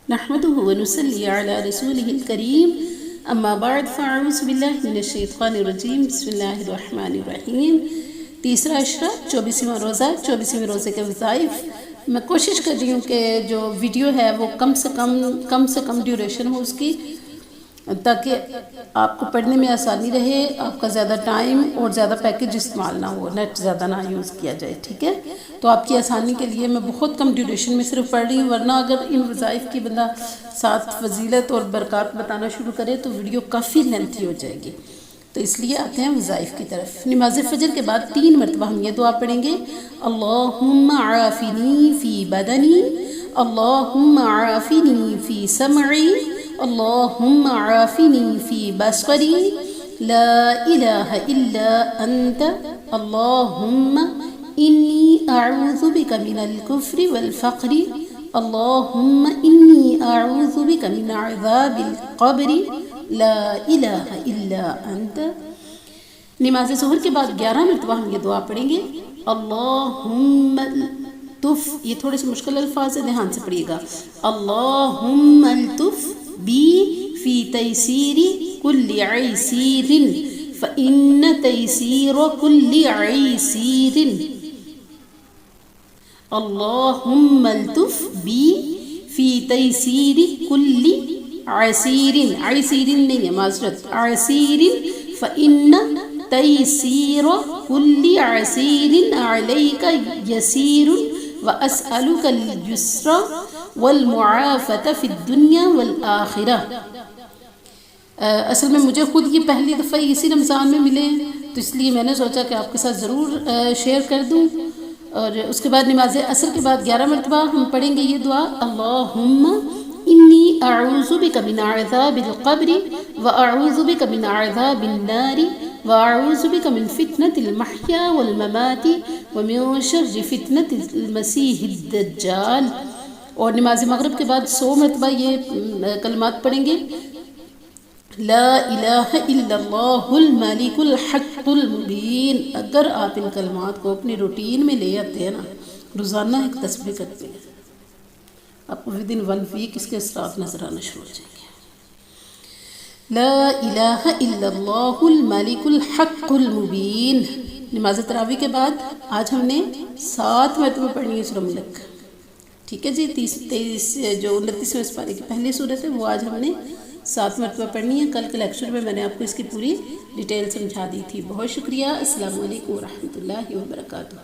نحمده ونصلي على رسوله الكريم اما بعد فاعوذ باللہ من الشیطان الرجیم بسم اللہ الرحمن الرحیم۔ تیسرا عشرہ 24واں روزہ، 24ویں روزے کے وظائف۔ میں کوشش کر رہی ہوں کہ جو ویڈیو ہے وہ کم سے کم ڈیوریشن ہو اس کی، تاکہ آپ کو پڑھنے میں آسانی رہے، آپ کا زیادہ ٹائم اور زیادہ پیکج استعمال نہ ہو، نیٹ زیادہ نہ یوز کیا جائے، ٹھیک ہے؟ تو آپ کی آسانی کے لیے میں بہت کم ڈیوریشن میں صرف پڑھ رہی ہوں، ورنہ اگر ان وظائف کی بندہ ساتھ فضیلت اور برکات بتانا شروع کرے تو ویڈیو کافی لینتھی ہو جائے گی۔ تو اس لیے آتے ہیں وظائف کی طرف۔ نماز فجر کے بعد 3 مرتبہ ہم یہ دعا پڑھیں گے: اللہم عافنی فی بدنی، اللہم عافنی فی سمعی، اللہم عافنی فی بصری، لا الہ الا انت، اللہم انی اعوذ بک من الکفر والفقر، اللہم انی اعوذ بک من عذاب القبر، لا الہ الا انت۔ نماز ظہر کے بعد 11 مرتبہ ہم یہ دعا پڑھیں گے: اللہم الطف، یہ تھوڑے سے مشکل الفاظ ہیں، دھیان سے پڑھیے گا، اللہم الطف بی فی تیسیر کل عیسیر فإن تیسیر کل عیسیر، اللہم الطف بی فی تیسیر کل عسیر، عسیر نہیں ہے معذرت، عسیر، فإن تیسیر کل عسیر علیک یسیر وأسألک اليسر والمعافة فی الدنیا والآخرہ۔ اصل میں مجھے خود یہ پہلی دفعہ اسی رمضان میں ملے ہیں، تو اس لیے میں نے سوچا کہ آپ کے ساتھ ضرور شیئر کر دوں۔ اور اس کے بعد نماز عصر کے بعد 11 مرتبہ ہم پڑھیں گے یہ دعا: اللہم انی اعوذ بک من عذاب القبر واعوذ بک من عذاب النار واعوذ بک من فتنة المحیا والممات ومن شر فتنة المسیح الدجال۔ اور نماز مغرب کے بعد 100 مرتبہ یہ کلمات پڑھیں گے: لا الہ الا اللہ الملک الحق المبین۔ اگر آپ ان کلمات کو اپنی روٹین میں لے آتے ہیں نا، روزانہ ایک تسبیح کرتے ہیں، آپ کو ودن 1 ویک اس کے اثرات نظر آنا شروع ہو جائیں گے۔ لا الہ الا اللہ الملک الحق المبین۔ نماز تراویح کے بعد آج ہم نے 7 مرتبہ پڑھنی ہے سورہ ملک، ٹھیک ہے جی؟ 23 جو 29ویں سپارے کی پہلی صورت ہے وہ آج ہم نے 7 مرتبہ پڑھنی ہے۔ کل کے لیکچر میں نے آپ کو اس کی پوری ڈیٹیل سمجھا دی تھی۔ بہت شکریہ۔ السلام علیکم ورحمۃ اللہ وبرکاتہ۔